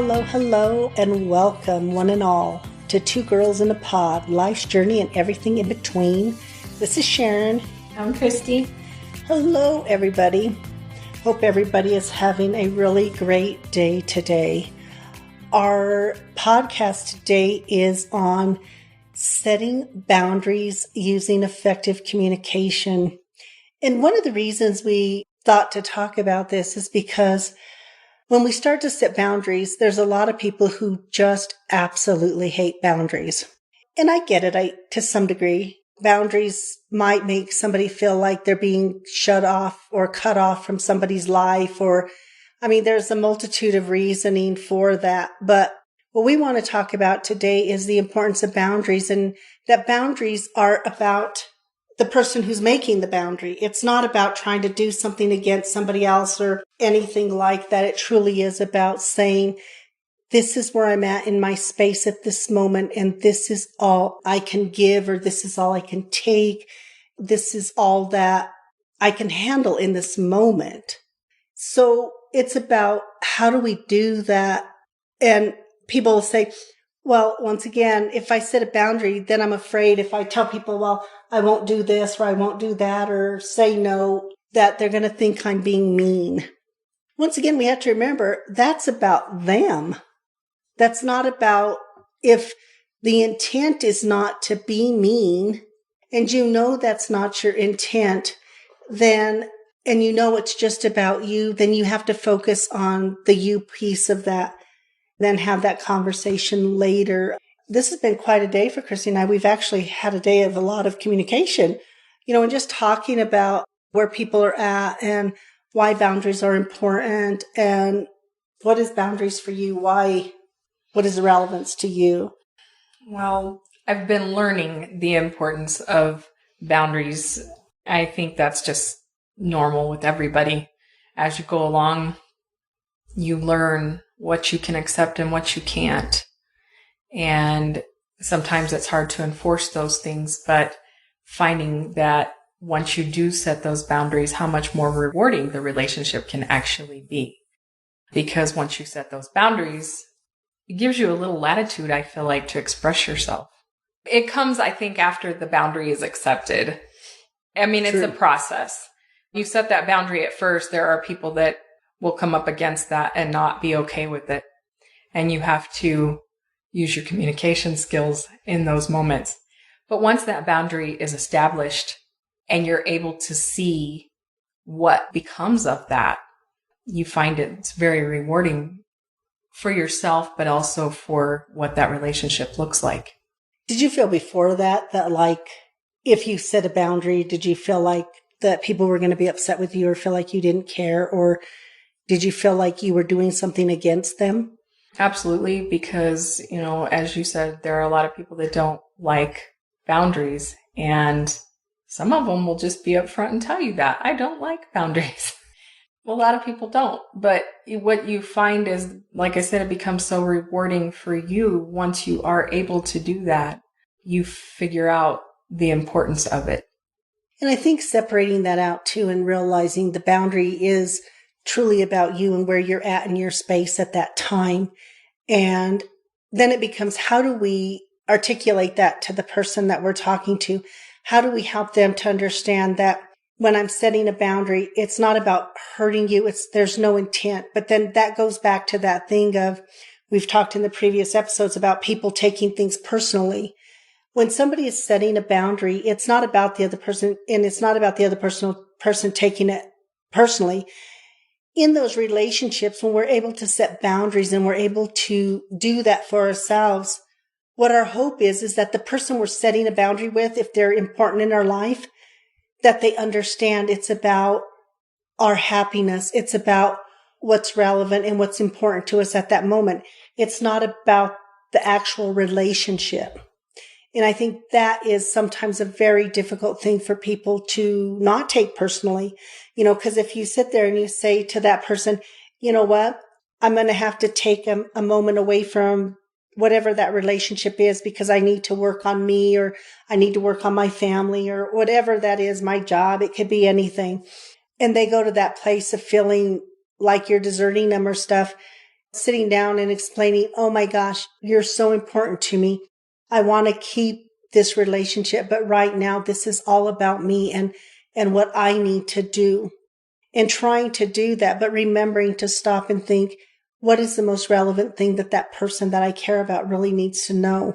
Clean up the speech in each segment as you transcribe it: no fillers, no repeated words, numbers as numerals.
hello, hello, and welcome one and all to Two Girls in a Pod, life's journey and everything in between. This is Sharon. I'm Christy. Hello, everybody. Hope everybody is having a really great day today. Our podcast today is on setting boundaries using effective communication. And one of the reasons we thought to talk about this is because when we start to set boundaries, there's a lot of people who just absolutely hate boundaries. And I get it, to some degree. Boundaries might make somebody feel like they're being shut off or cut off from somebody's life, there's a multitude of reasoning for that. But what we want to talk about today is the importance of boundaries, and that boundaries are about the person who's making the boundary. It's not about trying to do something against somebody else or anything like that. It truly is about saying, this is where I'm at in my space at this moment, and this is all I can give, or this is all I can take. This is all that I can handle in this moment. So it's about, how do we do that? And people will say, well, once again, if I set a boundary, then I'm afraid if I tell people, well, I won't do this or I won't do that or say no, that they're going to think I'm being mean. Once again, we have to remember that's about them. That's not about, if the intent is not to be mean and you know that's not your intent, then, and you know it's just about you, then you have to focus on the you piece of that, then have that conversation later. This has been quite a day for Christy and I. We've actually had a day of a lot of communication, and just talking about where people are at and why boundaries are important and what is boundaries for you? What is the relevance to you? Well, I've been learning the importance of boundaries. I think that's just normal with everybody. As you go along, you learn what you can accept and what you can't. And sometimes it's hard to enforce those things, but finding that once you do set those boundaries, how much more rewarding the relationship can actually be. Because once you set those boundaries, it gives you a little latitude, I feel like, to express yourself. It comes, I think, after the boundary is accepted. It's a process. You set that boundary at first, there are people that will come up against that and not be okay with it. And you have to use your communication skills in those moments. But once that boundary is established and you're able to see what becomes of that, you find it's very rewarding for yourself, but also for what that relationship looks like. Did you feel before that if you set a boundary, did you feel like that people were going to be upset with you or feel like you didn't care? Or did you feel like you were doing something against them? Absolutely, because, as you said, there are a lot of people that don't like boundaries, and some of them will just be upfront and tell you that I don't like boundaries. Well, a lot of people don't, but what you find is, like I said, it becomes so rewarding for you once you are able to do that. You figure out the importance of it. And I think separating that out too and realizing the boundary is truly about you and where you're at in your space at that time. And then it becomes, how do we articulate that to the person that we're talking to? How do we help them to understand that when I'm setting a boundary, it's not about hurting you. There's no intent. But then that goes back to that thing of, we've talked in the previous episodes about people taking things personally. When somebody is setting a boundary, it's not about the other person, and it's not about the other person taking it personally. In those relationships, when we're able to set boundaries and we're able to do that for ourselves, what our hope is that the person we're setting a boundary with, if they're important in our life, that they understand it's about our happiness. It's about what's relevant and what's important to us at that moment. It's not about the actual relationship. And I think that is sometimes a very difficult thing for people to not take personally, because if you sit there and you say to that person, you know what, I'm going to have to take a moment away from whatever that relationship is because I need to work on me, or I need to work on my family, or whatever that is, my job, it could be anything. And they go to that place of feeling like you're deserting them or stuff. sitting down and explaining, oh my gosh, you're so important to me. I want to keep this relationship, but right now this is all about me and what I need to do, and trying to do that, but remembering to stop and think, what is the most relevant thing that that person that I care about really needs to know?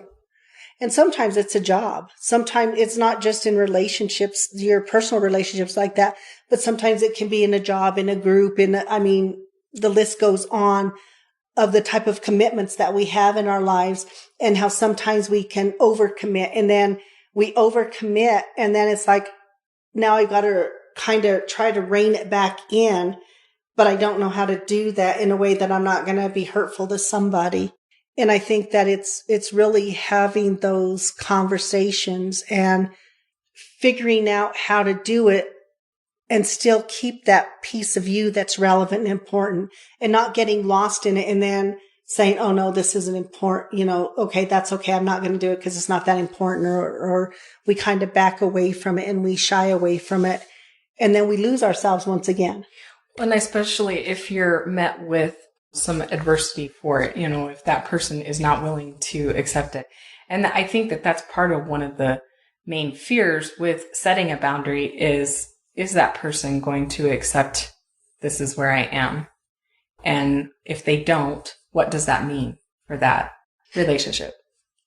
And sometimes it's a job. Sometimes it's not just in relationships, your personal relationships like that, but sometimes it can be in a job, in a group, the list goes on of the type of commitments that we have in our lives, and how sometimes we can overcommit, and then we overcommit, and then it's like, now I've got to kind of try to rein it back in, but I don't know how to do that in a way that I'm not going to be hurtful to somebody. And I think that it's really having those conversations and figuring out how to do it and still keep that piece of you that's relevant and important, and not getting lost in it and then saying, oh no, this isn't important, okay, that's okay. I'm not going to do it because it's not that important, or we kind of back away from it and we shy away from it. And then we lose ourselves once again. And especially if you're met with some adversity for it, if that person is not willing to accept it. And I think that that's part of one of the main fears with setting a boundary is that person going to accept this is where I am? And if they don't, what does that mean for that relationship?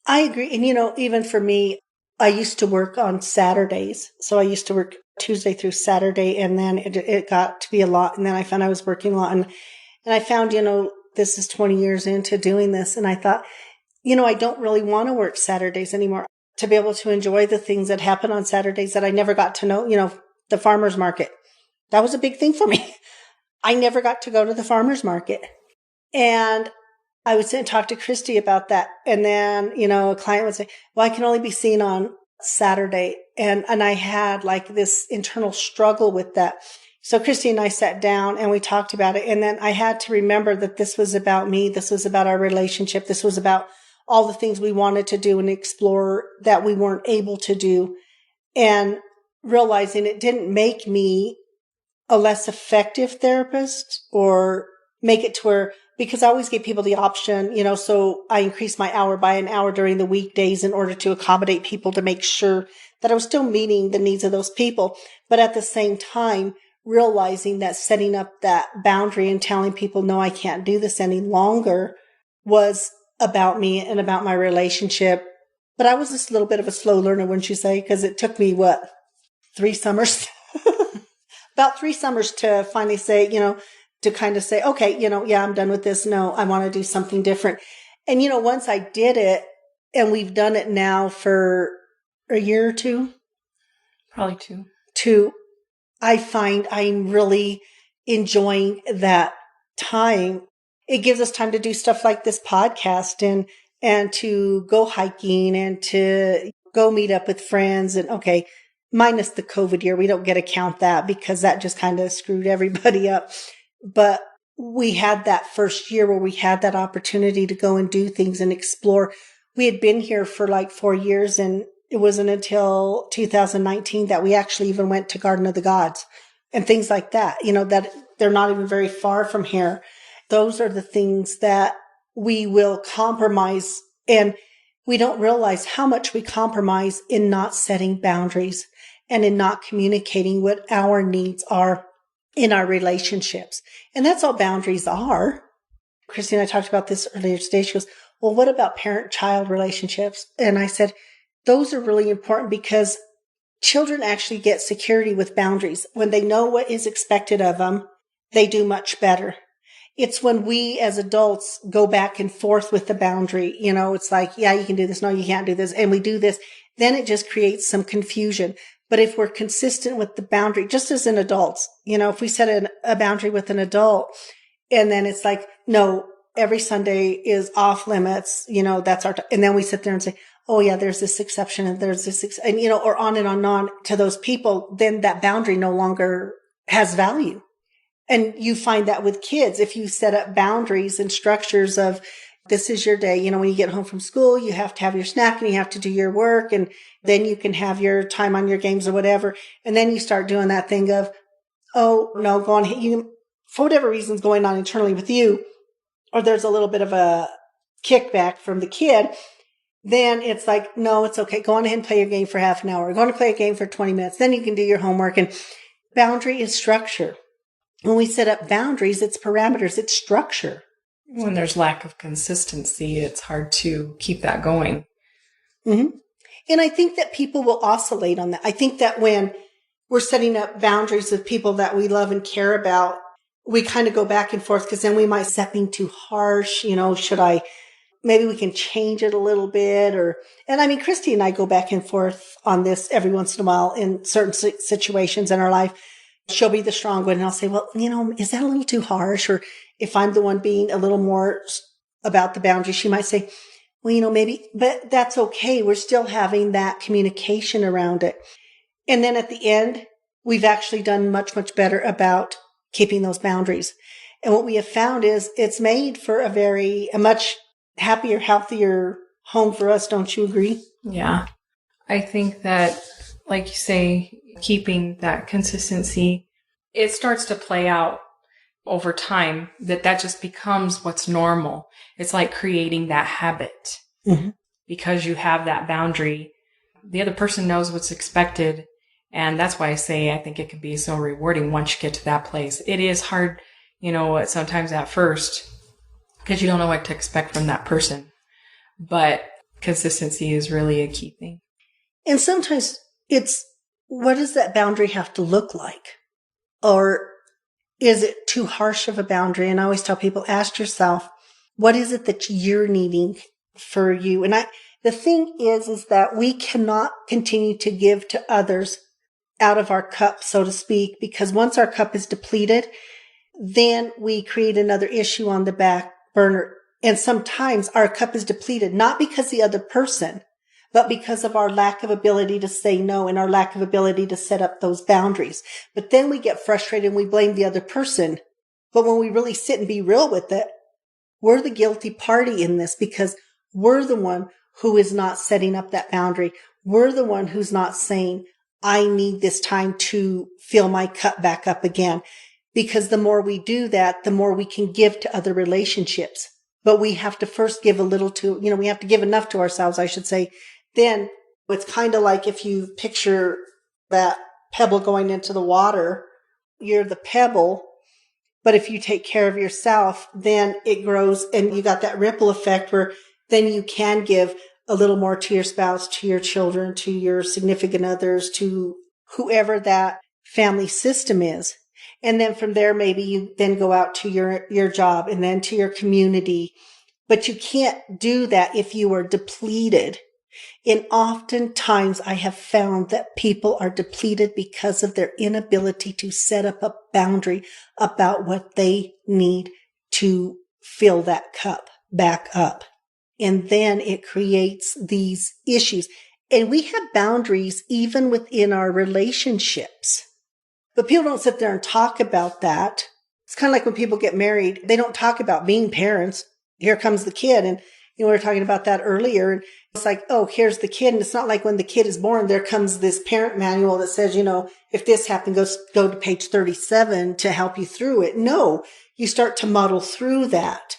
I agree. And, even for me, I used to work on Saturdays. So I used to work Tuesday through Saturday, and then it got to be a lot. And then I found I was working a lot. And I found, this is 20 years into doing this. And I thought, I don't really want to work Saturdays anymore, to be able to enjoy the things that happen on Saturdays that I never got to know, the farmer's market. That was a big thing for me. I never got to go to the farmer's market. And I would sit and talk to Christy about that. And then, a client would say, well, I can only be seen on Saturday. And I had like this internal struggle with that. So Christy and I sat down and we talked about it. And then I had to remember that this was about me. This was about our relationship. This was about all the things we wanted to do and explore that we weren't able to do. And realizing it didn't make me a less effective therapist or make it to where, because I always give people the option, so I increased my hour by an hour during the weekdays in order to accommodate people, to make sure that I was still meeting the needs of those people. But at the same time, realizing that setting up that boundary and telling people, no, I can't do this any longer, was about me and about my relationship. But I was just a little bit of a slow learner, wouldn't you say? Because it took me, 3 summers? About 3 summers to finally say, to kind of say, okay, yeah, I'm done with this. No, I want to do something different. And, once I did it, and we've done it now for a year or two. Probably 2. I find I'm really enjoying that time. It gives us time to do stuff like this podcast and to go hiking and to go meet up with friends. And okay, minus the COVID year, we don't get to count that because that just kind of screwed everybody up. But we had that first year where we had that opportunity to go and do things and explore. We had been here for like 4 years, and it wasn't until 2019 that we actually even went to Garden of the Gods and things like that, that they're not even very far from here. Those are the things that we will compromise, and we don't realize how much we compromise in not setting boundaries and in not communicating what our needs are in our relationships. And that's all boundaries are. Christy and I talked about this earlier today. She goes, well, what about parent-child relationships? And I said, those are really important because children actually get security with boundaries. When they know what is expected of them, they do much better. It's when we as adults go back and forth with the boundary, it's like, yeah, you can do this. No, you can't do this. And we do this. Then it just creates some confusion. But if we're consistent with the boundary, just as in adults, if we set a boundary with an adult and then it's like, no, every Sunday is off limits, that's our, and then we sit there and say, oh yeah, there's this exception and there's this, and or on and on to those people, then that boundary no longer has value. And you find that with kids, if you set up boundaries and structures of, this is your day, when you get home from school, you have to have your snack and you have to do your work, and then you can have your time on your games or whatever. And then you start doing that thing of, oh no, go on, you, for whatever reason's going on internally with you, or there's a little bit of a kickback from the kid, then it's like, no, it's okay. Go on ahead and play your game for half an hour. Go on and play a game for 20 minutes. Then you can do your homework. And boundary is structure. When we set up boundaries, it's parameters, it's structure. When there's lack of consistency, it's hard to keep that going. Mm-hmm. And I think that people will oscillate on that. I think that when we're setting up boundaries with people that we love and care about, we kind of go back and forth because then we might set being too harsh. Maybe we can change it a little bit and I mean, Christy and I go back and forth on this every once in a while in certain situations in our life. She'll be the strong one and I'll say, well, is that a little too harsh? Or if I'm the one being a little more about the boundary, she might say, well, maybe, but that's okay. We're still having that communication around it. And then at the end, we've actually done much, much better about keeping those boundaries. And what we have found is it's made for a much happier, healthier home for us. Don't you agree? Yeah. I think that, like you say, keeping that consistency, it starts to play out over time that just becomes what's normal. It's like creating that habit. Mm-hmm. Because you have that boundary. The other person knows what's expected. And that's why I say I think it can be so rewarding once you get to that place. It is hard, sometimes at first because you don't know what to expect from that person. But consistency is really a key thing. And sometimes it's, what does that boundary have to look like? Or is it too harsh of a boundary? And I always tell people, ask yourself, what is it that you're needing for you? And the thing is that we cannot continue to give to others out of our cup, so to speak, because once our cup is depleted, then we create another issue on the back burner. And sometimes our cup is depleted, not because the other person, but because of our lack of ability to say no and our lack of ability to set up those boundaries. But then we get frustrated and we blame the other person. But when we really sit and be real with it, we're the guilty party in this because we're the one who is not setting up that boundary. We're the one who's not saying, I need this time to fill my cup back up again. Because the more we do that, the more we can give to other relationships. But we have to first give a little to, we have to give enough to ourselves, I should say. Then it's kind of like if you picture that pebble going into the water, you're the pebble. But if you take care of yourself, then it grows and you got that ripple effect where then you can give a little more to your spouse, to your children, to your significant others, to whoever that family system is. And then from there, maybe you then go out to your job and then to your community. But you can't do that if you are depleted. And oftentimes I have found that people are depleted because of their inability to set up a boundary about what they need to fill that cup back up. And then it creates these issues. And we have boundaries even within our relationships. But people don't sit there and talk about that. It's kind of like when people get married, they don't talk about being parents. Here comes the kid. And, we were talking about that earlier. And it's like, oh, here's the kid. And it's not like when the kid is born, there comes this parent manual that says, if this happened, go to page 37 to help you through it. No, you start to muddle through that.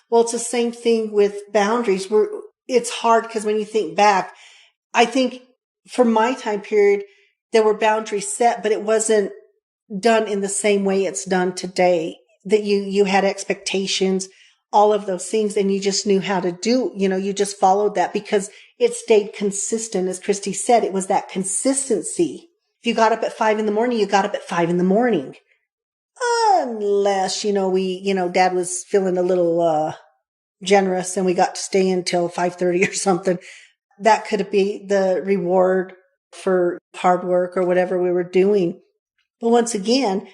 Well, it's the same thing with boundaries. It's hard because when you think back, I think for my time period, there were boundaries set, but it wasn't done in the same way it's done today, that you had expectations, all of those things, and you just knew how to do, you just followed that because it stayed consistent. As Christy said, it was that consistency. If you got up at 5 a.m, you got up at 5 a.m. Unless, Dad was feeling a little, generous and we got to stay until 5:30 or something. That could be the reward for hard work or whatever we were doing. But once again,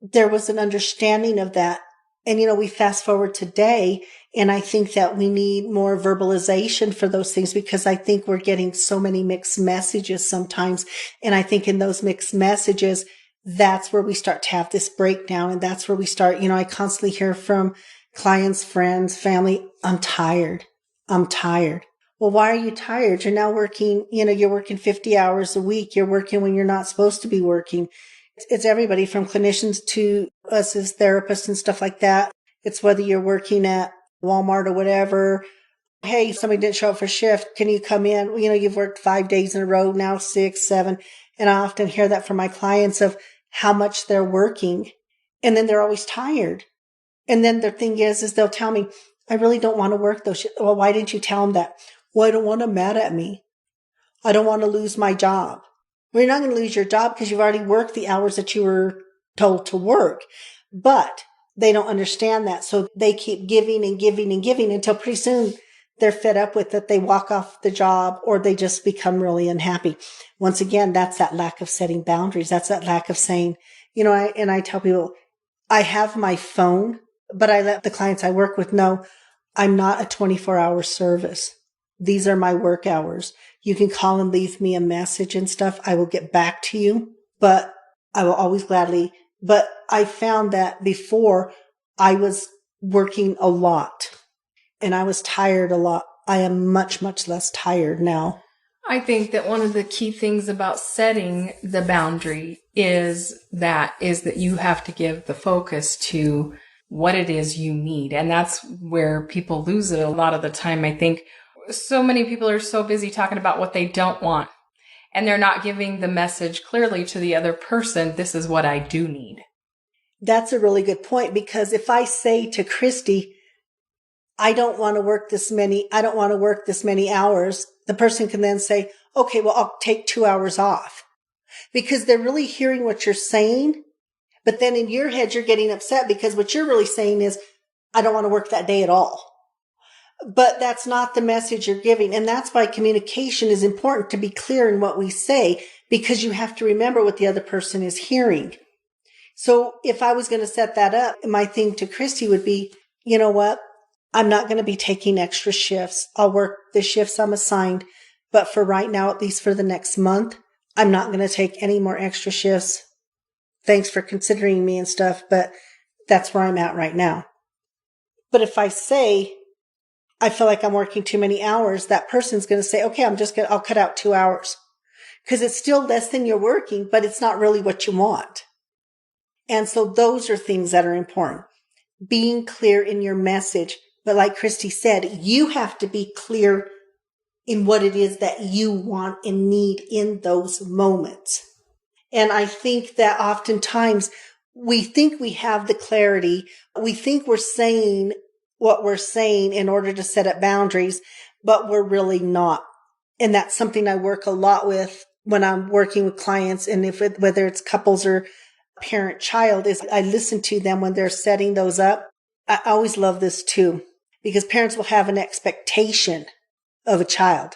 there was an understanding of that. And, we fast forward today, and I think that we need more verbalization for those things because I think we're getting so many mixed messages sometimes. And I think in those mixed messages, that's where we start to have this breakdown. And that's where we start, I constantly hear from clients, friends, family, I'm tired. Well, why are you tired? You're now working, you're working 50 hours a week. You're working when you're not supposed to be working. It's everybody from clinicians to us as therapists and stuff like that. It's whether you're working at Walmart or whatever. Hey, somebody didn't show up for shift. Can you come in? You've worked 5 days in a row now, 6, 7. And I often hear that from my clients of how much they're working. And then they're always tired. And then the thing is they'll tell me, I really don't want to work those shifts. Well, why didn't you tell them that? Well, I don't want them mad at me. I don't want to lose my job. Well, you're not going to lose your job because you've already worked the hours that you were told to work. But they don't understand that. So they keep giving and giving and giving until pretty soon they're fed up with it. They walk off the job or they just become really unhappy. Once again, that's that lack of setting boundaries. That's that lack of saying, I tell people, I have my phone, but I let the clients I work with know I'm not a 24-hour service. These are my work hours. You can call and leave me a message and stuff. I will get back to you, but I will always gladly. But I found that before I was working a lot and I was tired a lot. I am much, much less tired now. I think that one of the key things about setting the boundary is that you have to give the focus to what it is you need. And that's where people lose it a lot of the time. I think so many people are so busy talking about what they don't want, and they're not giving the message clearly to the other person, this is what I do need. That's a really good point, because if I say to Christy, I don't want to work this many hours, the person can then say, okay, well, I'll take 2 hours off, because they're really hearing what you're saying. But then in your head, you're getting upset because what you're really saying is, I don't want to work that day at all. But that's not the message you're giving. And that's why communication is important, to be clear in what we say, because you have to remember what the other person is hearing. So if I was going to set that up, my thing to Christy would be, you know what? I'm not going to be taking extra shifts. I'll work the shifts I'm assigned. But for right now, at least for the next month, I'm not going to take any more extra shifts. Thanks for considering me and stuff, but that's where I'm at right now. But if I say, I feel like I'm working too many hours, that person's going to say, okay, I'll cut out 2 hours, because it's still less than you're working, but it's not really what you want. And so those are things that are important. Being clear in your message. But like Christy said, you have to be clear in what it is that you want and need in those moments. And I think that oftentimes we think we have the clarity. We think we're saying what we're saying in order to set up boundaries, but we're really not. And that's something I work a lot with when I'm working with clients. And whether it's couples or parent-child, is I listen to them when they're setting those up. I always love this too, because parents will have an expectation of a child,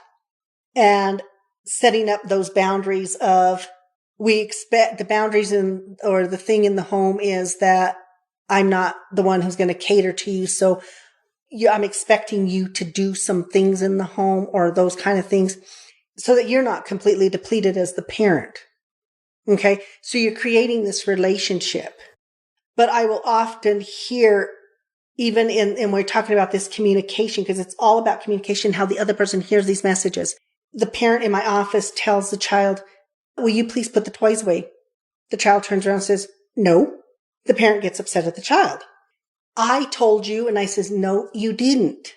and setting up those boundaries of, we expect the boundaries or the thing in the home is that I'm not the one who's going to cater to you. So I'm expecting you to do some things in the home or those kind of things, so that you're not completely depleted as the parent. Okay. So you're creating this relationship. But I will often hear, even in we're talking about this communication, because it's all about communication, how the other person hears these messages. The parent in my office tells the child, will you please put the toys away? The child turns around and says, no. The parent gets upset at the child. I told you, and I says, no, you didn't.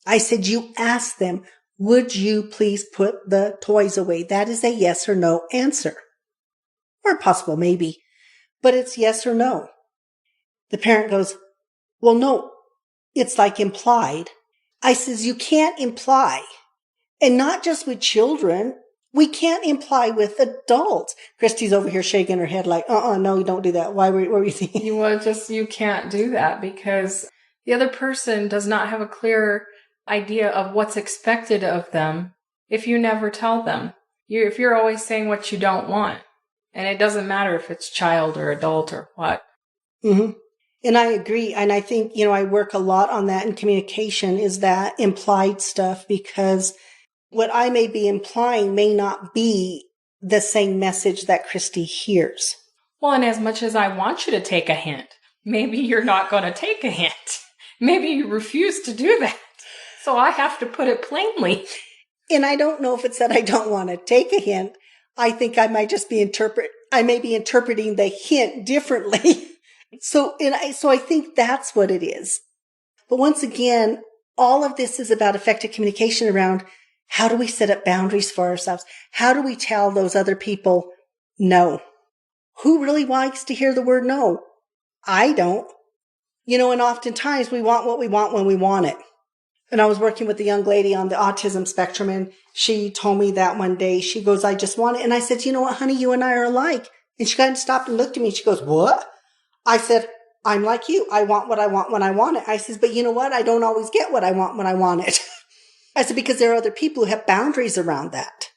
I said, you asked them, would you please put the toys away? That is a yes or no answer. Or a possible maybe, but it's yes or no. The parent goes, well, no, it's like implied. I says, you can't imply. And not just with children. We can't imply with adults. Christy's over here shaking her head like, no, you don't do that. What were you thinking? You can't do that, because the other person does not have a clear idea of what's expected of them if you never tell them. If you're always saying what you don't want, and it doesn't matter if it's child or adult or what. Mm-hmm. And I agree. And I think, I work a lot on that in communication, is that implied stuff, because what I may be implying may not be the same message that Christy hears. Well, and as much as I want you to take a hint, maybe you're not going to take a hint. Maybe you refuse to do that. So I have to put it plainly. And I don't know if it's that I don't want to take a hint. I think I might just be interpreting the hint differently. So I think that's what it is. But once again, all of this is about effective communication around how do we set up boundaries for ourselves? How do we tell those other people no? Who really likes to hear the word no? I don't. And oftentimes we want what we want when we want it. And I was working with a young lady on the autism spectrum, and she told me that one day. She goes, I just want it. And I said, you know what, honey, you and I are alike. And she kind of stopped and looked at me. She goes, what? I said, I'm like you. I want what I want when I want it. I says, but you know what? I don't always get what I want when I want it. I said, because there are other people who have boundaries around that.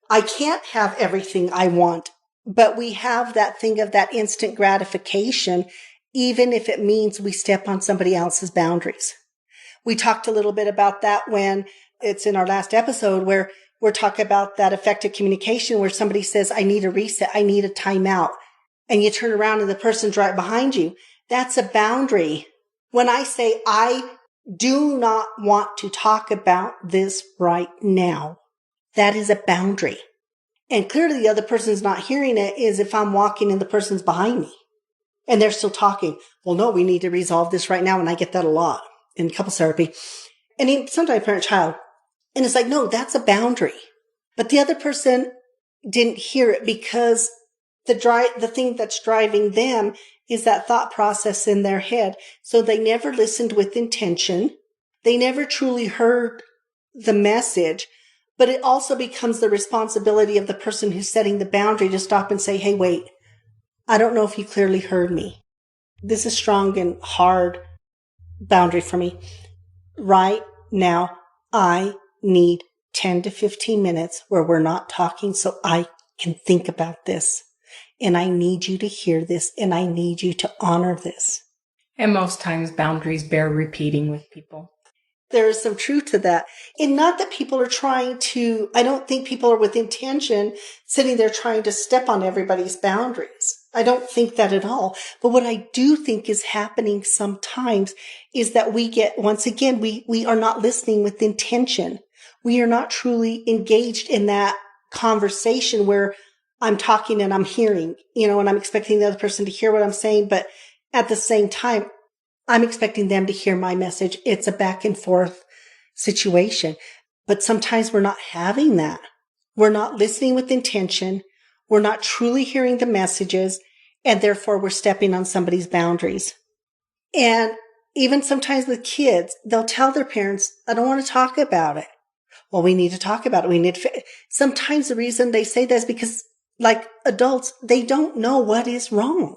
I can't have everything I want, but we have that thing of that instant gratification, even if it means we step on somebody else's boundaries. We talked a little bit about that when it's in our last episode where we're talking about that effective communication where somebody says, I need a reset. I need a timeout. And you turn around and the person's right behind you. That's a boundary. When I say, I do not want to talk about this right now, that is a boundary. And clearly the other person's not hearing it is if I'm walking and the person's behind me and they're still talking. Well, no, we need to resolve this right now. And I get that a lot in couples therapy, and even sometimes parent-child. And it's like, no, that's a boundary. But the other person didn't hear it because the thing that's driving them is that thought process in their head. So they never listened with intention. They never truly heard the message, but it also becomes the responsibility of the person who's setting the boundary to stop and say, hey, wait, I don't know if you clearly heard me. This is strong and hard boundary for me. Right now, I need 10 to 15 minutes where we're not talking so I can think about this. And I need you to hear this, and I need you to honor this. And most times boundaries bear repeating with people. There is some truth to that. And not that people are I don't think people are with intention sitting there trying to step on everybody's boundaries. I don't think that at all. But what I do think is happening sometimes is that once again, we are not listening with intention. We are not truly engaged in that conversation where I'm talking and I'm hearing, and I'm expecting the other person to hear what I'm saying. But at the same time, I'm expecting them to hear my message. It's a back and forth situation. But sometimes we're not having that. We're not listening with intention. We're not truly hearing the messages. And therefore, we're stepping on somebody's boundaries. And even sometimes with kids, they'll tell their parents, I don't want to talk about it. Well, we need to talk about it. Sometimes the reason they say that is because, like adults, they don't know what is wrong.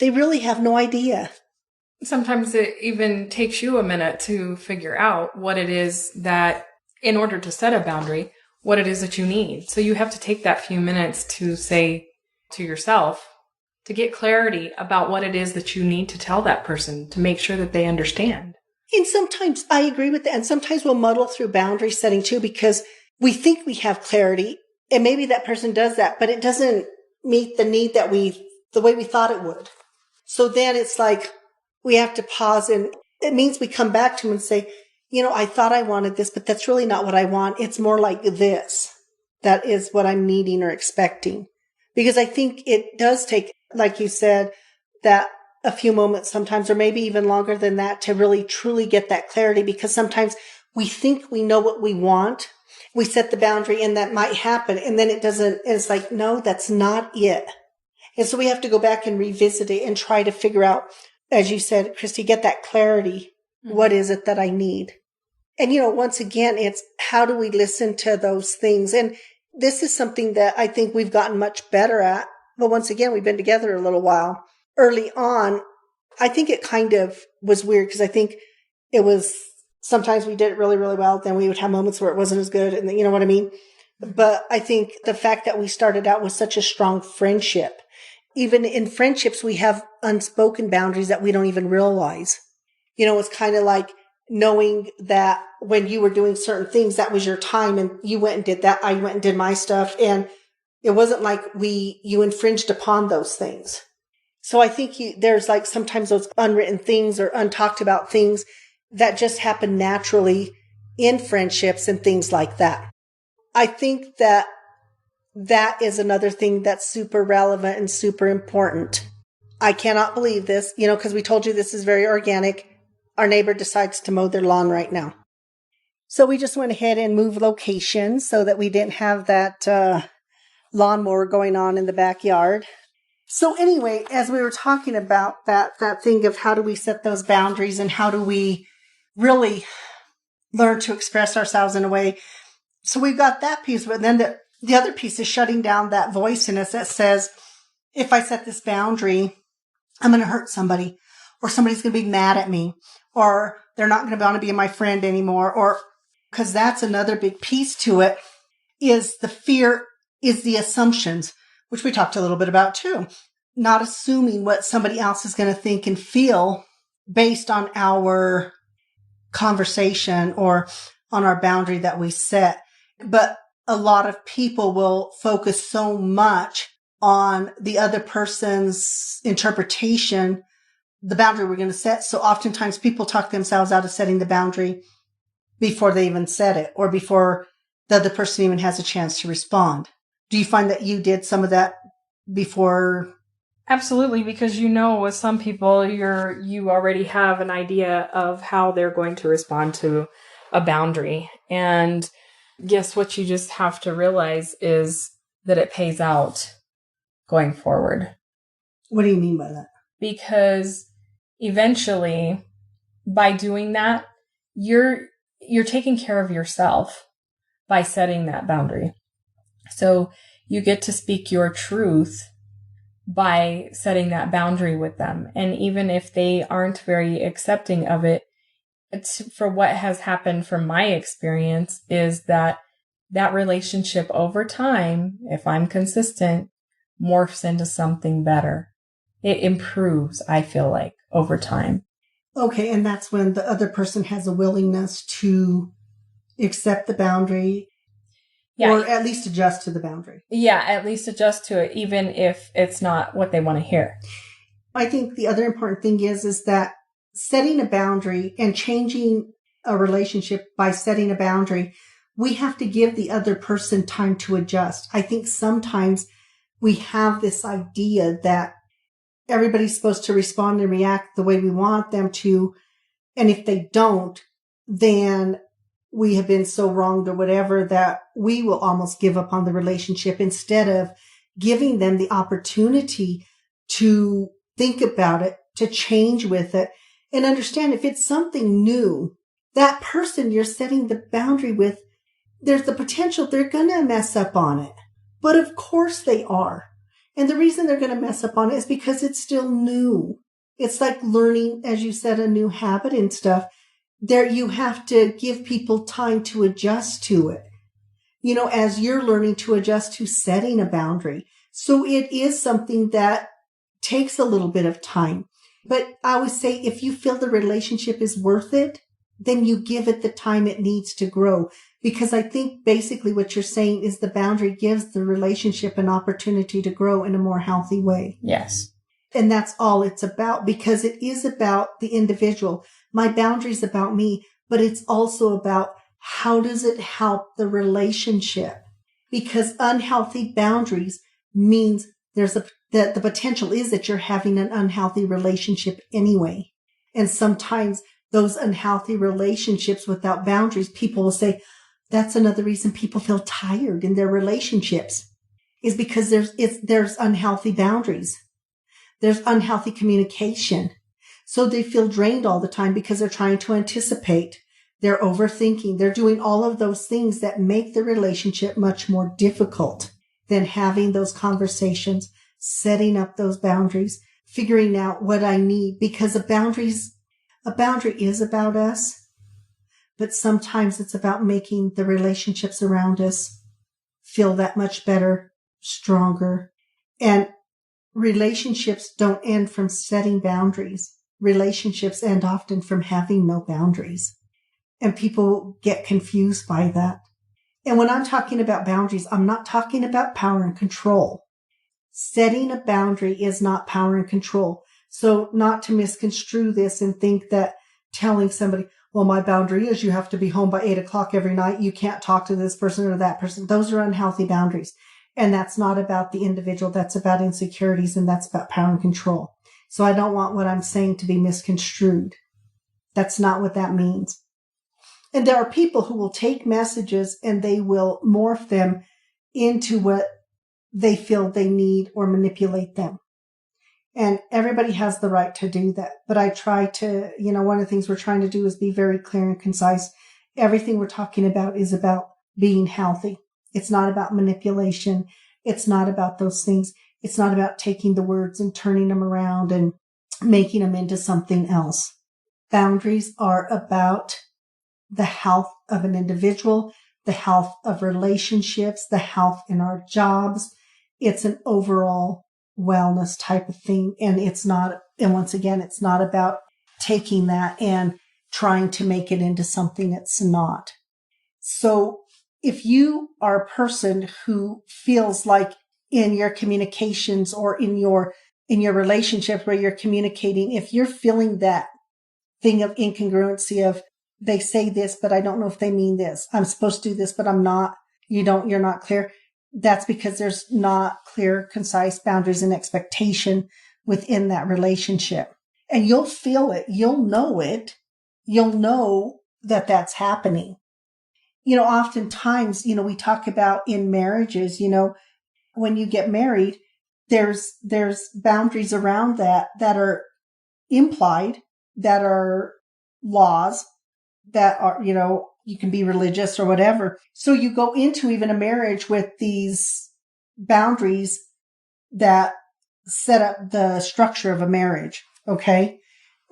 They really have no idea. Sometimes it even takes you a minute to figure out what it is that, in order to set a boundary, what it is that you need. So you have to take that few minutes to say to yourself, to get clarity about what it is that you need to tell that person to make sure that they understand. And sometimes I agree with that. And sometimes we'll muddle through boundary setting too, because we think we have clarity and maybe that person does that, but it doesn't meet the need the way we thought it would. So then it's like, we have to pause, and it means we come back to him and say, I thought I wanted this, but that's really not what I want. It's more like this. That is what I'm needing or expecting. Because I think it does take, like you said, that a few moments sometimes, or maybe even longer than that, to really truly get that clarity. Because sometimes we think we know what we want. We set the boundary and that might happen. And then it doesn't, and it's like, no, that's not it. And so we have to go back and revisit it and try to figure out, as you said, Christy, get that clarity. Mm-hmm. What is it that I need? And, once again, it's how do we listen to those things? And this is something that I think we've gotten much better at. But once again, we've been together a little while. Early on, I think it kind of was weird because I think it was sometimes we did it really, really well. Then we would have moments where it wasn't as good. And you know what I mean? But I think the fact that we started out with such a strong friendship, even in friendships, we have unspoken boundaries that we don't even realize. It's kind of like knowing that when you were doing certain things, that was your time and you went and did that. I went and did my stuff. And it wasn't like you infringed upon those things. So I think there's like sometimes those unwritten things or untalked about things that just happen naturally in friendships and things like that. I think that is another thing that's super relevant and super important. I cannot believe this, because we told you this is very organic. our neighbor decides to mow their lawn right now. So we just went ahead and moved locations so that we didn't have that lawnmower going on in the backyard. So anyway, as we were talking about that thing of how do we set those boundaries and how do we really learn to express ourselves in a way. So we've got that piece, but then the other piece is shutting down that voice in us that says, if I set this boundary, I'm going to hurt somebody, or somebody's going to be mad at me, or they're not going to want to be my friend anymore, or because that's another big piece to it is the fear, is the assumptions, which we talked a little bit about too. Not assuming what somebody else is going to think and feel based on our conversation or on our boundary that we set. But a lot of people will focus so much on the other person's interpretation, the boundary we're going to set. So oftentimes people talk themselves out of setting the boundary before they even set it or before the other person even has a chance to respond. Do you find that you did some of that before? Absolutely, because with some people, you already have an idea of how they're going to respond to a boundary. And guess what you just have to realize is that it pays out going forward. What do you mean by that? Because eventually, by doing that, you're taking care of yourself by setting that boundary. So you get to speak your truth by setting that boundary with them. And even if they aren't very accepting of it, for what has happened from my experience is that relationship over time, if I'm consistent, morphs into something better. It improves, I feel like, over time. Okay, and that's when the other person has a willingness to accept the boundary. Yeah. Or at least adjust to the boundary. Yeah, at least adjust to it, even if it's not what they want to hear. I think the other important thing is that setting a boundary and changing a relationship by setting a boundary, we have to give the other person time to adjust. I think sometimes we have this idea that everybody's supposed to respond and react the way we want them to. And if they don't, then we have been so wronged or whatever that we will almost give up on the relationship instead of giving them the opportunity to think about it, to change with it, and understand if it's something new, that person you're setting the boundary with, there's the potential they're going to mess up on it. But of course they are. And the reason they're going to mess up on it is because it's still new. It's like learning, as you said, a new habit and stuff. There, you have to give people time to adjust to it. As you're learning to adjust to setting a boundary. So it is something that takes a little bit of time. But I always say, if you feel the relationship is worth it, then you give it the time it needs to grow. Because I think basically what you're saying is the boundary gives the relationship an opportunity to grow in a more healthy way. Yes. And that's all it's about, because it is about the individual. My boundary's about me, but it's also about how does it help the relationship? Because unhealthy boundaries means the potential is that you're having an unhealthy relationship anyway. And sometimes those unhealthy relationships without boundaries, people will say, that's another reason people feel tired in their relationships, is because there's unhealthy boundaries. There's unhealthy communication. So they feel drained all the time because they're trying to anticipate. They're overthinking. They're doing all of those things that make the relationship much more difficult than having those conversations, setting up those boundaries, figuring out what I need, because a boundary is about us. But sometimes it's about making the relationships around us feel that much better, stronger. And relationships don't end from setting boundaries. Relationships end often from having no boundaries. And people get confused by that. And when I'm talking about boundaries, I'm not talking about power and control. Setting a boundary is not power and control. So not to misconstrue this and think that telling somebody, well, my boundary is you have to be home by 8:00 every night. You can't talk to this person or that person. Those are unhealthy boundaries. And that's not about the individual. That's about insecurities, and that's about power and control. So I don't want what I'm saying to be misconstrued. That's not what that means. And there are people who will take messages and they will morph them into what they feel they need or manipulate them. And everybody has the right to do that. But I try to, one of the things we're trying to do is be very clear and concise. Everything we're talking about is about being healthy. It's not about manipulation. It's not about those things. It's not about taking the words and turning them around and making them into something else. Boundaries are about the health of an individual, the health of relationships, the health in our jobs. It's an overall wellness type of thing. And once again, it's not about taking that and trying to make it into something it's not. So if you are a person who feels like in your communications or in your relationships where you're communicating, if you're feeling that thing of incongruency of they say this, but I don't know if they mean this. I'm supposed to do this, but I'm not. You're not clear. That's because there's not clear, concise boundaries and expectation within that relationship. And you'll feel it. You'll know it. You'll know that that's happening. Oftentimes, we talk about in marriages, when you get married, there's boundaries around that are implied, that are laws, that are, you can be religious or whatever. So you go into even a marriage with these boundaries that set up the structure of a marriage. Okay.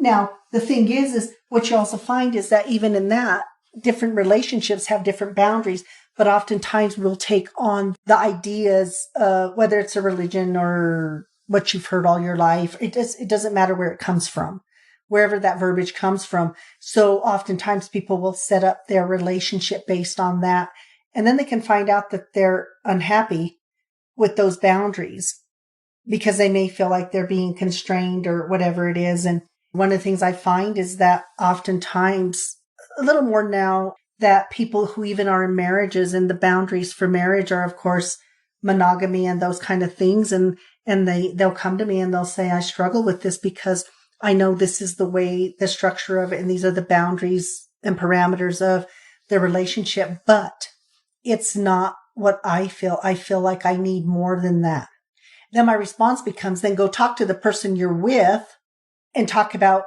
Now, the thing is what you also find is that even in that, different relationships have different boundaries, but oftentimes we'll take on the ideas, whether it's a religion or what you've heard all your life. It doesn't matter where it comes from, wherever that verbiage comes from. So oftentimes people will set up their relationship based on that. And then they can find out that they're unhappy with those boundaries because they may feel like they're being constrained or whatever it is. And one of the things I find is that oftentimes, a little more now, that people who even are in marriages and the boundaries for marriage are, of course, monogamy and those kind of things. And they'll come to me and they'll say, I struggle with this because I know this is the way, the structure of it, and these are the boundaries and parameters of the relationship, but it's not what I feel. I feel like I need more than that. Then my response becomes, then go talk to the person you're with and talk about,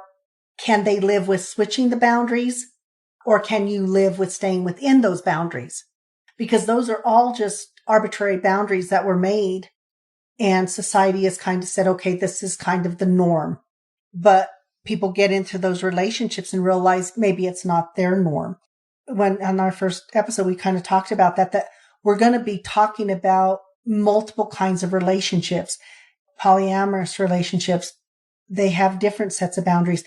can they live with switching the boundaries, or can you live with staying within those boundaries? Because those are all just arbitrary boundaries that were made, and society has kind of said, okay, this is kind of the norm. But people get into those relationships and realize maybe it's not their norm. When on our first episode, we kind of talked about that we're going to be talking about multiple kinds of relationships, polyamorous relationships. They have different sets of boundaries.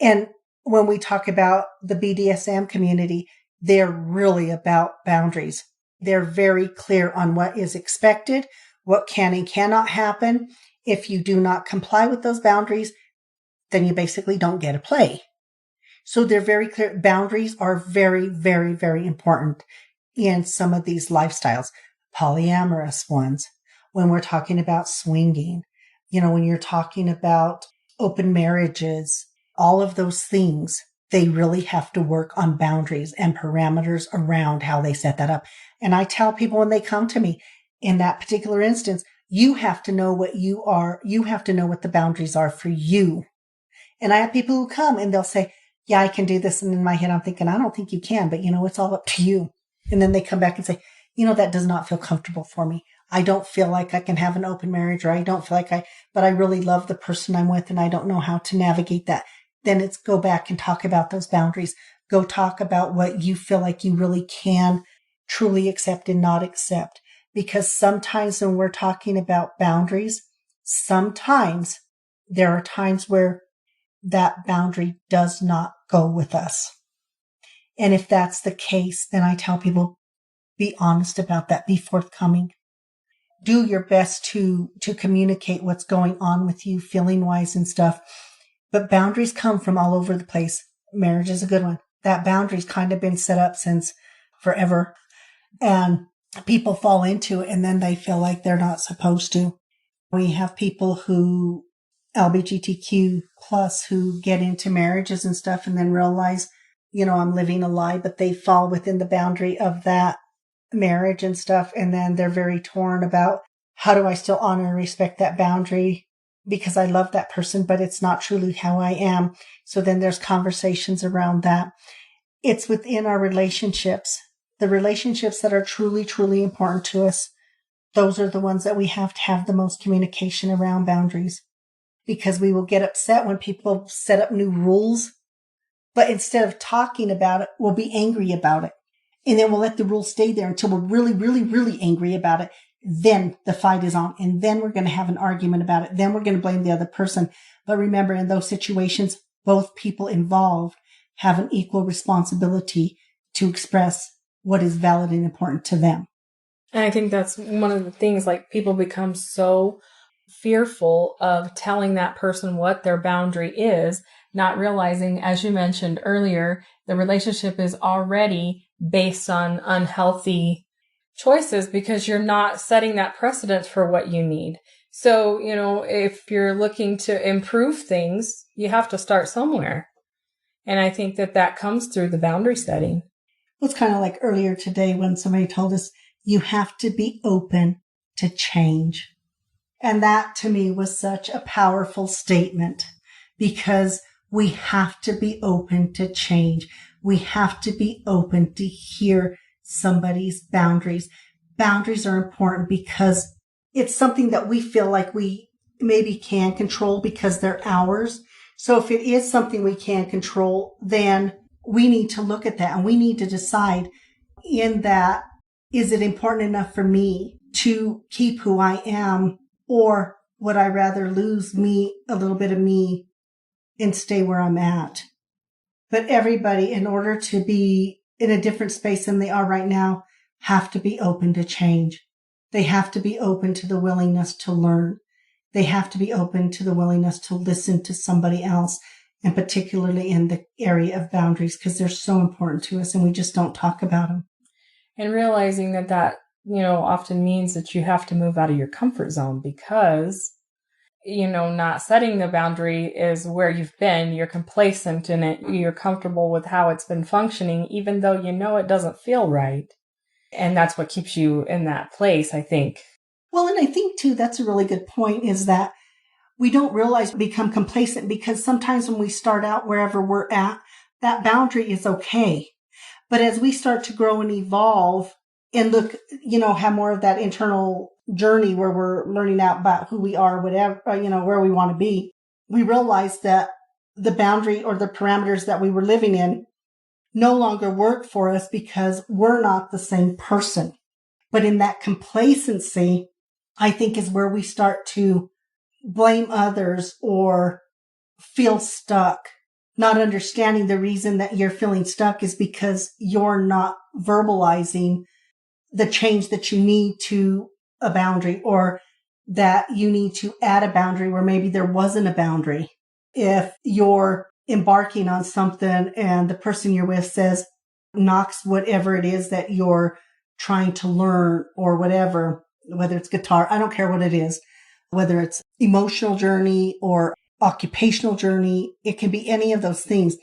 And when we talk about the BDSM community, they're really about boundaries. They're very clear on what is expected, what can and cannot happen. If you do not comply with those boundaries, then you basically don't get to play. So they're very clear. Boundaries are very, very, very important in some of these lifestyles, polyamorous ones. When we're talking about swinging, when you're talking about open marriages, all of those things, they really have to work on boundaries and parameters around how they set that up. And I tell people when they come to me, in that particular instance, you have to know what you are. You have to know what the boundaries are for you. And I have people who come and they'll say, yeah, I can do this. And in my head, I'm thinking, I don't think you can, but it's all up to you. And then they come back and say, that does not feel comfortable for me. I don't feel like I can have an open marriage, or I don't feel like but I really love the person I'm with and I don't know how to navigate that. Then it's go back and talk about those boundaries. Go talk about what you feel like you really can truly accept and not accept. Because sometimes when we're talking about boundaries, sometimes there are times where that boundary does not go with us. And if that's the case, then I tell people, be honest about that. Be forthcoming. Do your best to communicate what's going on with you feeling wise and stuff. But boundaries come from all over the place. Marriage is a good one. That boundary's kind of been set up since forever. And people fall into it and then they feel like they're not supposed to. We have people who LGBTQ plus who get into marriages and stuff and then realize, I'm living a lie, but they fall within the boundary of that marriage and stuff. And then they're very torn about how do I still honor and respect that boundary because I love that person, but it's not truly how I am. So then there's conversations around that. It's within our relationships, the relationships that are truly, truly important to us. Those are the ones that we have to have the most communication around boundaries, because we will get upset when people set up new rules. But instead of talking about it, we'll be angry about it. And then we'll let the rule stay there until we're really, really, really angry about it. Then the fight is on. And then we're going to have an argument about it. Then we're going to blame the other person. But remember, in those situations, both people involved have an equal responsibility to express what is valid and important to them. And I think that's one of the things, like, people become so fearful of telling that person what their boundary is, not realizing, as you mentioned earlier, the relationship is already based on unhealthy choices because you're not setting that precedent for what you need. So, if you're looking to improve things, you have to start somewhere. And I think that comes through the boundary setting. It's kind of like earlier today when somebody told us, you have to be open to change. And that to me was such a powerful statement, because we have to be open to change. We have to be open to hear somebody's boundaries. Boundaries are important because it's something that we feel like we maybe can control because they're ours. So if it is something we can control, then we need to look at that and we need to decide in that, is it important enough for me to keep who I am, or would I rather lose me, a little bit of me, and stay where I'm at? But everybody, in order to be in a different space than they are right now, have to be open to change. They have to be open to the willingness to learn. They have to be open to the willingness to listen to somebody else, and particularly in the area of boundaries, because they're so important to us and we just don't talk about them. And realizing that often means that you have to move out of your comfort zone because, not setting the boundary is where you've been. You're complacent in it. You're comfortable with how it's been functioning, even though it doesn't feel right. And that's what keeps you in that place, I think. Well, and I think too, that's a really good point, is that we don't realize we become complacent, because sometimes when we start out wherever we're at, that boundary is okay. But as we start to grow and evolve and look, have more of that internal journey where we're learning out about who we are, whatever, where we want to be, we realize that the boundary or the parameters that we were living in no longer work for us because we're not the same person. But in that complacency, I think, is where we start to blame others or feel stuck. Not understanding the reason that you're feeling stuck is because you're not verbalizing the change that you need to a boundary, or that you need to add a boundary where maybe there wasn't a boundary. If you're embarking on something and the person you're with knocks whatever it is that you're trying to learn or whatever, whether it's guitar, I don't care what it is, whether it's emotional journey or occupational journey, it can be any of those things.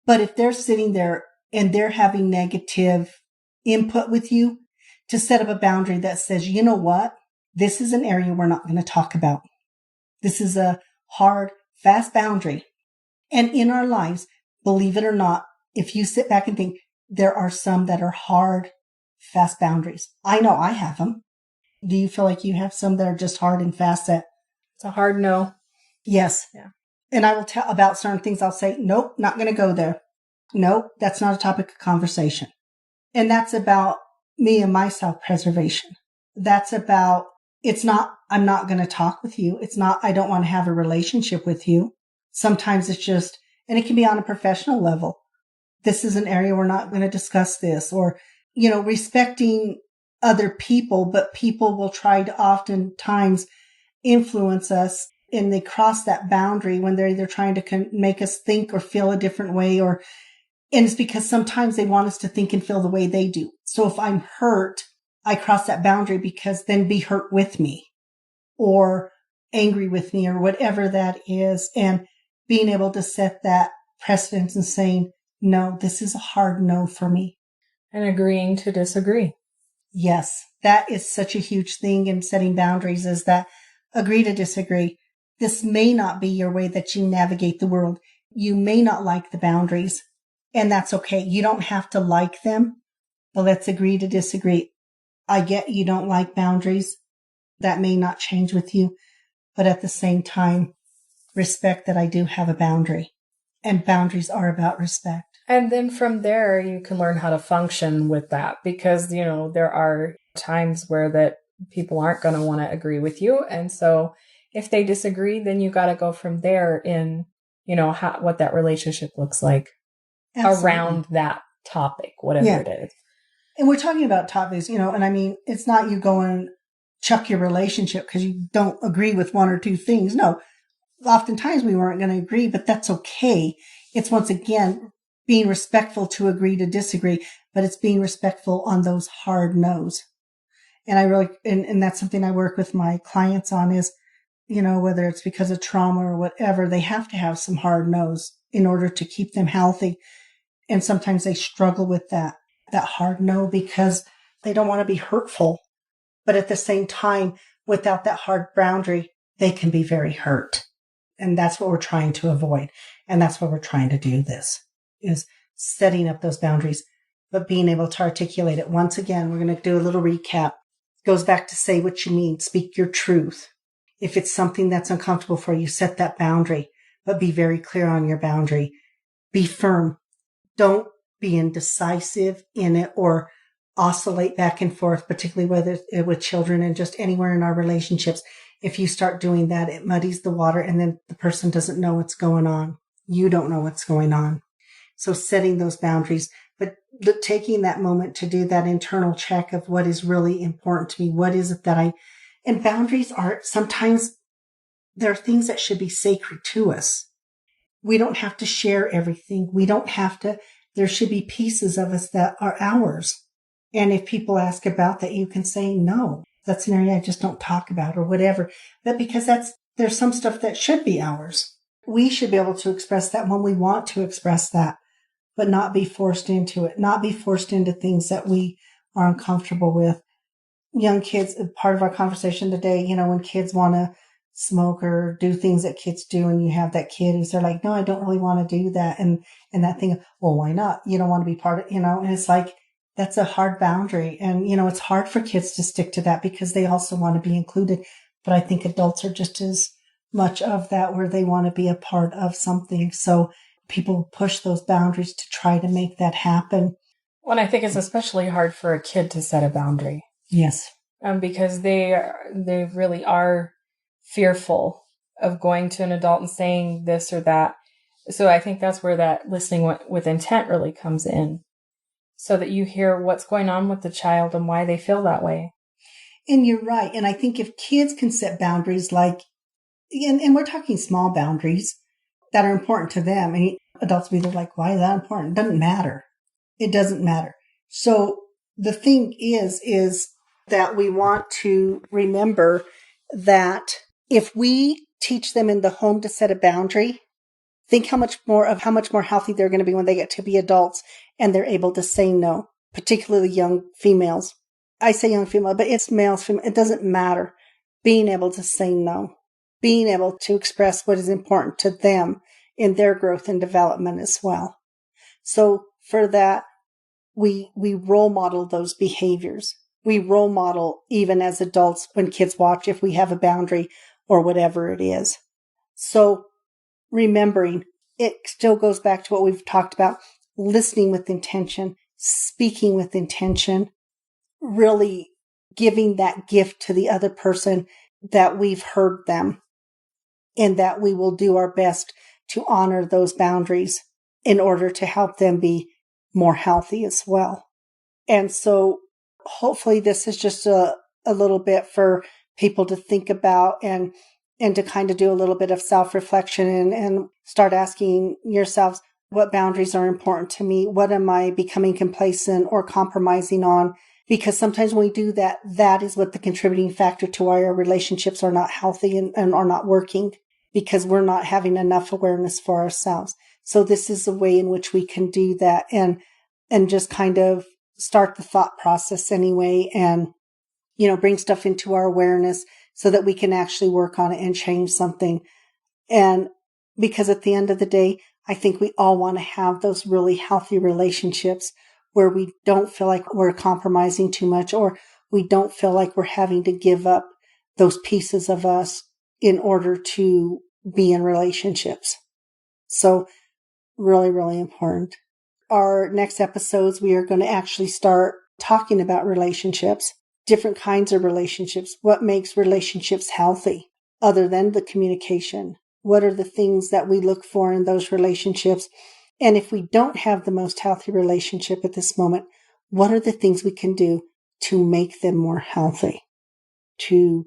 But if they're sitting there and they're having negative input with you, to set up a boundary that says, you know what, this is an area we're not going to talk about. This is a hard, fast boundary. And in our lives, believe it or not, if you sit back and think, there are some that are hard, fast boundaries. I know I have them. Do you feel like you have some that are just hard and fast? That it's a hard no. Yes. Yeah. And I will tell about certain things. I'll say, nope, not going to go there. Nope, that's not a topic of conversation. And that's about me and my self-preservation. That's about, it's not, I'm not going to talk with you. It's not, I don't want to have a relationship with you. Sometimes it's just, and it can be on a professional level. This is an area we're not going to discuss this, or, respecting other people, but people will try to oftentimes influence us, and they cross that boundary when they're either trying to make us think or feel a different way, and it's because sometimes they want us to think and feel the way they do. So if I'm hurt, I cross that boundary because then be hurt with me. Or angry with me or whatever that is. And being able to set that precedence and saying, no, this is a hard no for me. And agreeing to disagree. Yes, that is such a huge thing in setting boundaries, is that agree to disagree. This may not be your way that you navigate the world. You may not like the boundaries, and that's okay. You don't have to like them, but let's agree to disagree. I get you don't like boundaries. That may not change with you, but at the same time, respect that I do have a boundary, and boundaries are about respect. And then from there, you can learn how to function with that, because, there are times where that people aren't going to want to agree with you. And so if they disagree, then you got to go from there in, what that relationship looks like. Absolutely. Around that topic, whatever it is. And we're talking about topics, and I mean, it's not you go and chuck your relationship because you don't agree with one or two things. No, oftentimes we weren't going to agree, but that's okay. It's once again being respectful to agree to disagree, but it's being respectful on those hard no's. And I really, and that's something I work with my clients on is, whether it's because of trauma or whatever, they have to have some hard no's in order to keep them healthy. And sometimes they struggle with that hard no because they don't want to be hurtful. But at the same time, without that hard boundary, they can be very hurt. And that's what we're trying to avoid. And that's what we're trying to do is setting up those boundaries, but being able to articulate it. Once again, we're going to do a little recap. It goes back to say what you mean, speak your truth. If it's something that's uncomfortable for you, set that boundary, but be very clear on your boundary. Be firm. Don't be indecisive in it or oscillate back and forth, particularly whether it's with children and just anywhere in our relationships. If you start doing that, it muddies the water and then the person doesn't know what's going on. You don't know what's going on. So setting those boundaries, but taking that moment to do that internal check of what is really important to me. What is it that and boundaries are sometimes there are things that should be sacred to us. We don't have to share everything. There should be pieces of us that are ours. And if people ask about that, you can say, no, that's an area I just don't talk about or whatever. But because there's some stuff that should be ours. We should be able to express that when we want to express that, but not be forced into it, not be forced into things that we are uncomfortable with. Young kids, part of our conversation today, when kids want to smoke or do things that kids do, and you have that kid who's they're like, no, I don't really want to do that. And that thing, well, why not? You don't want to be part of, and it's like, that's a hard boundary. And, it's hard for kids to stick to that because they also want to be included. But I think adults are just as much of that where they want to be a part of something. So people push those boundaries to try to make that happen. Well, and I think it's especially hard for a kid to set a boundary. Yes. Because they really are fearful of going to an adult and saying this or that. So I think that's where that listening with intent really comes in, so that you hear what's going on with the child and why they feel that way. And you're right. And I think if kids can set boundaries and we're talking small boundaries that are important to them, and adults will be like, why is that important? It doesn't matter. It doesn't matter. So the thing is that we want to remember that if we teach them in the home to set a boundary, think how much more healthy they're going to be when they get to be adults and they're able to say no, particularly young females. I say young female, but it's males, female. It doesn't matter. Being able to say no, being able to express what is important to them in their growth and development as well. So for that, we role model those behaviors. We role model even as adults when kids watch if we have a boundary or whatever it is. So remembering, it still goes back to what we've talked about, listening with intention, speaking with intention, really giving that gift to the other person that we've heard them and that we will do our best to honor those boundaries in order to help them be more healthy as well. And so hopefully this is just a little bit for people to think about and to kind of do a little bit of self-reflection and start asking yourselves, what boundaries are important to me? What am I becoming complacent or compromising on? Because sometimes when we do that, that is what the contributing factor to why our relationships are not healthy and are not working, because we're not having enough awareness for ourselves. So this is a way in which we can do that and just kind of start the thought process anyway, and, bring stuff into our awareness so that we can actually work on it and change something. And because at the end of the day, I think we all want to have those really healthy relationships where we don't feel like we're compromising too much, or we don't feel like we're having to give up those pieces of us in order to be in relationships. So really, really important. Our next episodes, we are going to actually start talking about relationships, different kinds of relationships. What makes relationships healthy other than the communication? What are the things that we look for in those relationships? And if we don't have the most healthy relationship at this moment, what are the things we can do to make them more healthy? To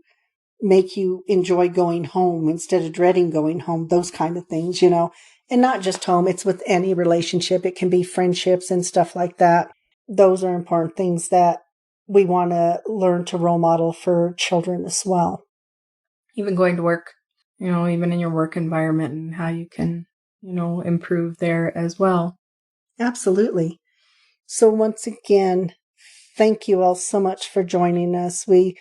make you enjoy going home instead of dreading going home, those kind of things, And not just home, it's with any relationship. It can be friendships and stuff like that. Those are important things that we want to learn to role model for children as well. Even going to work, even in your work environment, and how you can, improve there as well. Absolutely. So once again, thank you all so much for joining us. We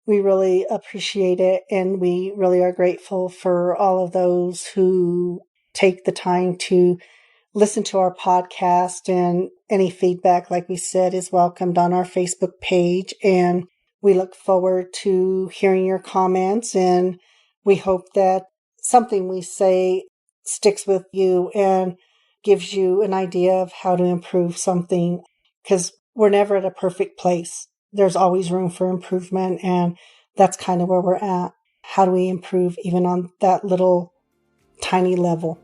really appreciate it, and we really are grateful for all of those who take the time to listen to our podcast, and any feedback, like we said, is welcomed on our Facebook page. And we look forward to hearing your comments, and we hope that something we say sticks with you and gives you an idea of how to improve something, because we're never at a perfect place. There's always room for improvement, and that's kind of where we're at. How do we improve even on that little tiny level?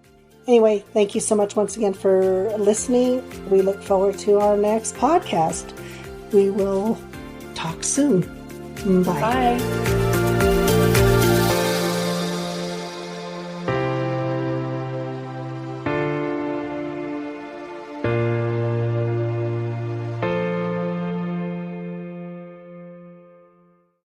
Anyway, thank you so much once again for listening. We look forward to our next podcast. We will talk soon. Bye. Bye.